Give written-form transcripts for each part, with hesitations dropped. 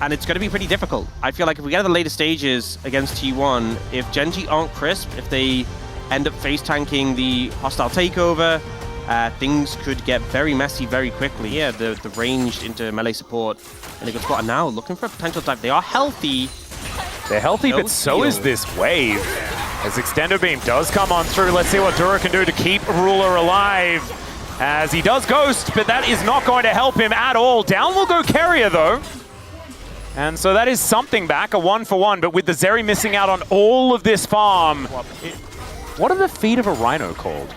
and it's going to be pretty difficult. I feel like if we get to the later stages against T1, if Gen.G aren't crisp, if they end up face tanking the hostile takeover, things could get very messy very quickly. Yeah, the ranged into melee support in a good spot. And now looking for a potential dive. They are healthy. They're healthy, No but so heal. is this wave. As Extendo Beam does come on through, let's see what Dura can do to keep Ruler alive. As he does ghost, but that is not going to help him at all. Down will go Carrier though. And so that is something back, a 1-for-1, but with the Zeri missing out on all of this farm. What are the feet of a Rhino called?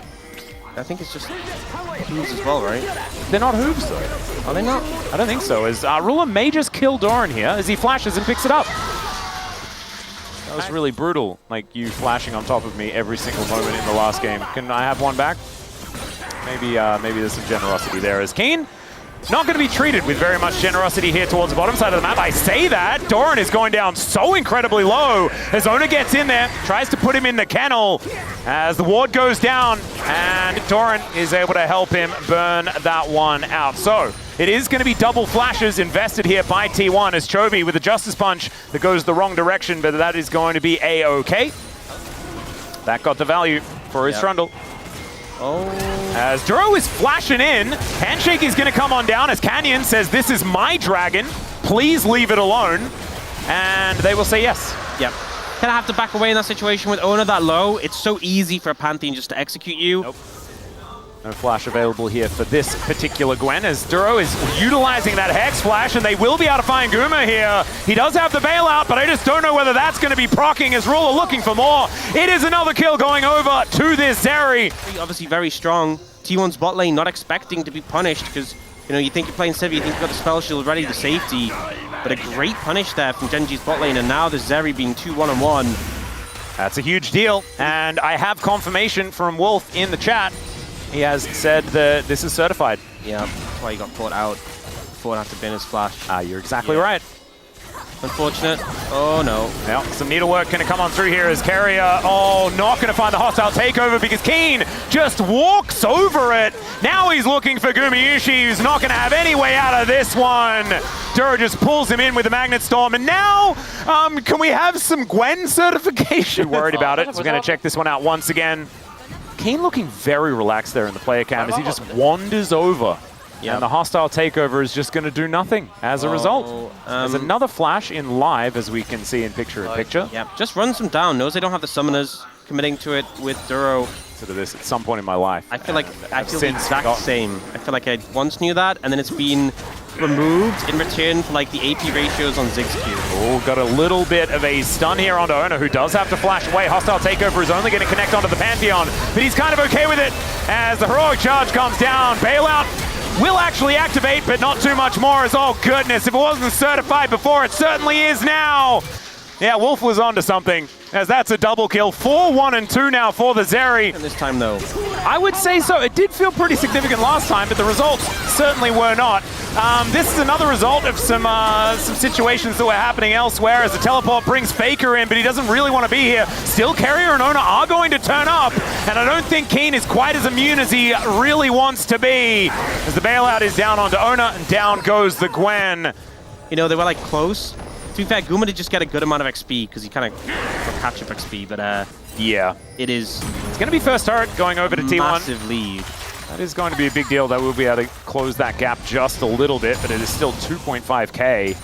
I think it's just hooves as well, right? They're not hooves though. Are they not? I don't think so, as Ruler may just kill Doran here as he flashes and picks it up. That was really brutal, like you flashing on top of me every single moment in the last game. Can I have one back? Maybe there's some generosity there, as Keen not going to be treated with very much generosity here towards the bottom side of the map. I say that, Doran is going down so incredibly low as Ona gets in there, tries to put him in the kennel as the ward goes down, and Doran is able to help him burn that one out. So it is going to be double flashes invested here by T1 as Chovy with a Justice Punch that goes the wrong direction, but that is going to be A-okay. That got the value for his Trundle. Oh. As Duro is flashing in, Handshake is going to come on down as Canyon says, "This is my dragon, please leave it alone." And they will say yes. Yep. Kind of have to back away in that situation with Ona that low. It's so easy for a Pantheon just to execute you. Nope. No flash available here for this particular Gwen as Duro is utilizing that Hex Flash, and they will be able to find Guma here. He does have the bailout, but I just don't know whether that's going to be proccing as Ruler looking for more. It is another kill going over to this Zeri. Obviously very strong. T1's bot lane not expecting to be punished because, you know, you think you're playing Civ, you think you've got the spell shield ready to safety, but a great punish there from Gen.G's bot lane, and now the Zeri being 2-1-1. That's a huge deal, and I have confirmation from Wolf in the chat. He has said that this is certified. Yeah, that's why he got caught out before it had to bin his flash. You're exactly right. Unfortunate. Oh no. Well, some needlework going to come on through here as Carrier, not going to find the hostile takeover because Keen just walks over it. Now he's looking for Gumayushi, who's not going to have any way out of this one. Duro just pulls him in with the Magnet Storm, and now, can we have some Gwen certification? Worried about it, so we're going to check this one out once again. Keen looking very relaxed there in the player cam as he just wanders over. Yep. And the hostile takeover is just going to do nothing as a result. There's another flash in live, as we can see in picture-in-picture. Yeah, just runs them down. Knows they don't have the summoners committing to it with Duro. Sort of this at some point in my life. I feel like I feel the exact same. I feel like I once knew that, and then it's been removed in return for like the AP ratios on Ziggs Q. Oh, got a little bit of a stun here onto Ona, who does have to flash away. Hostile takeover is only going to connect onto the Pantheon, but he's kind of okay with it as the heroic charge comes down. Bailout will actually activate, but not too much more as, oh goodness, if it wasn't certified before, it certainly is now. Yeah, Wolf was onto something, as that's a double kill. 4-1-2 now for the Zeri. And this time, though, I would say so. It did feel pretty significant last time, but the results certainly were not. This is another result of some situations that were happening elsewhere, as the teleport brings Faker in, but he doesn't really want to be here. Still, Carrier and Ona are going to turn up, and I don't think Keen is quite as immune as he really wants to be, as the bailout is down onto Ona, and down goes the Gwen. You know, they were like close. To be fair, Guma did just get a good amount of XP because he kind of got catch-up XP, but yeah, it's going to be first turret going over to T1. Massive lead. That is going to be a big deal. That we'll be able to close that gap just a little bit, but it is still 2.5k.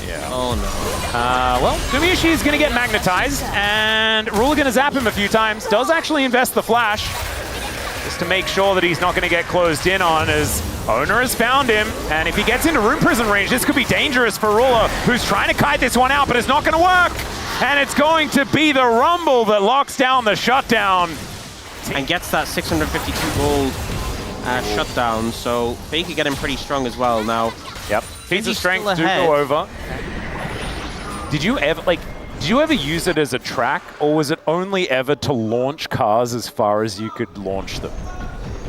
Yeah. Oh no. Well, Gumayushi is going to get magnetized, and Ruler going to zap him a few times. Does actually invest the flash, just to make sure that he's not going to get closed in on, as Owner has found him, and if he gets into Rune Prison range, this could be dangerous for Ruler, who's trying to kite this one out, but it's not going to work. And it's going to be the Rumble that locks down the shutdown. And gets that 652 gold shutdown, so Faker getting pretty strong as well now. Yep, feats of strength do go over. Did you ever use it as a track, or was it only ever to launch cars as far as you could launch them?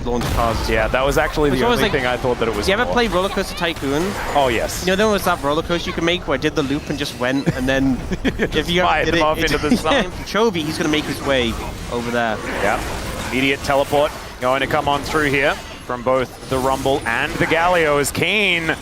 Launch cars. Yeah, that was actually the only thing I thought that it was. You ever play Roller Coaster Tycoon? Oh yes. You know there was that roller coaster you could make where I did the loop and just went, and then if you did off into the sun. Chovy, he's going to make his way over there. Yeah. Immediate teleport going to come on through here from both the Rumble and the Galio, as Keen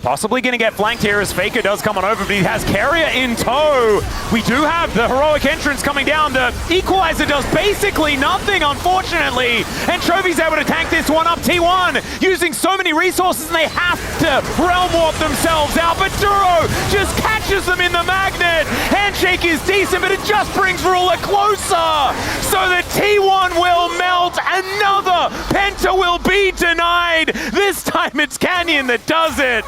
Possibly going to get flanked here as Faker does come on over, but he has Carrier in tow. We do have the heroic entrance coming down. The equalizer does basically nothing, unfortunately. And Trophy's able to tank this one up. T1 using so many resources, and they have to realm warp themselves out. But Duro just catches them in the magnet. Handshake is decent, but it just brings Ruler closer. So the T1 will melt. Another Penta will be denied. This time it's Canyon that does it.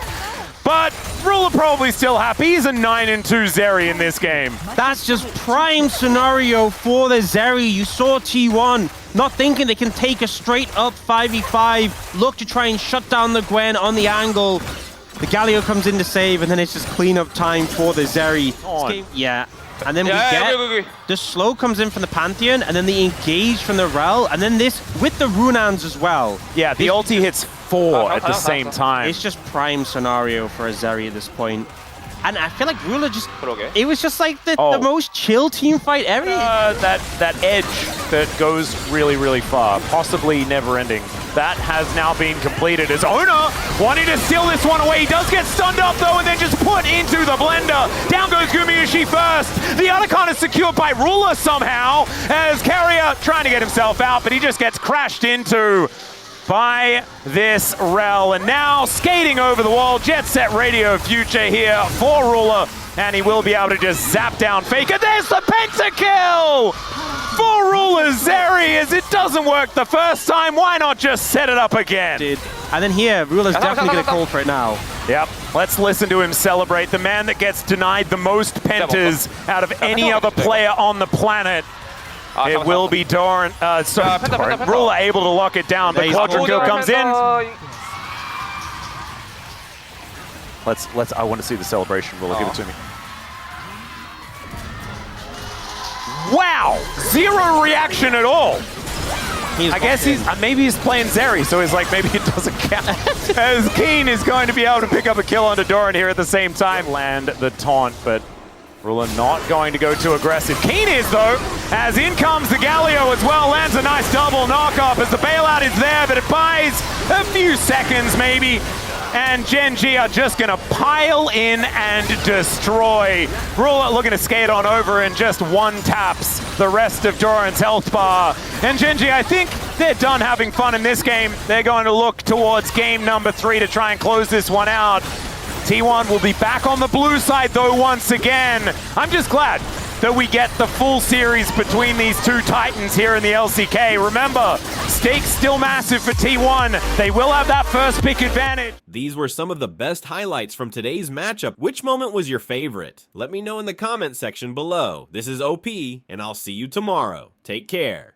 But Ruler probably still happy. He's a 9-2 Zeri in this game. That's just prime scenario for the Zeri. You saw T1 not thinking they can take a straight up 5v5, look to try and shut down the Gwen on the angle. The Galio comes in to save, and then it's just cleanup time for the Zeri. Yeah. And then we get the slow comes in from the Pantheon, and then the engage from the Rel, and then this with the Runans as well. Yeah, the ulti hits 4 at the same time. It's just prime scenario for a Zeri at this point. And I feel like Ruler just, it was just like the most chill team fight ever. That edge that goes really, really far, possibly never ending. That has now been completed as Ona wanting to steal this one away. He does get stunned up though, and then just put into the blender. Down goes Gumayushi first. The other con is secured by Ruler somehow, as Carrier trying to get himself out, but he just gets crashed into by this Rel. And now skating over the wall, Jet Set Radio future here for Ruler, and he will be able to just zap down Faker. There's the pentakill for Ruler Zeri, as it doesn't work the first time. Why not just set it up again? And then here, Ruler's definitely going to call for it now. Yep, let's listen to him celebrate. The man that gets denied the most pentas out of any other player on the planet. It will be Doran, Ruler able to lock it down, but Quadra kill comes in. I want to see the celebration, Ruler, give it to me. Wow, 0 reaction at all. I guess maybe he's playing Zeri, so he's like, maybe it doesn't count. As Keen is going to be able to pick up a kill onto Doran here at the same time. Land the taunt, but Ruler not going to go too aggressive. Keen is though, as in comes the Galio as well, lands a nice double knockoff as the bailout is there, but it buys a few seconds maybe. And Gen.G are just gonna pile in and destroy. Ruler looking to skate on over and just one taps the rest of Doran's health bar. And Gen.G, I think they're done having fun in this game. They're going to look towards game number 3 to try and close this one out. T1 will be back on the blue side though once again. I'm just glad that we get the full series between these two titans here in the LCK. Remember, stakes still massive for T1. They will have that first pick advantage. These were some of the best highlights from today's matchup. Which moment was your favorite? Let me know in the comment section below. This is OP, and I'll see you tomorrow. Take care.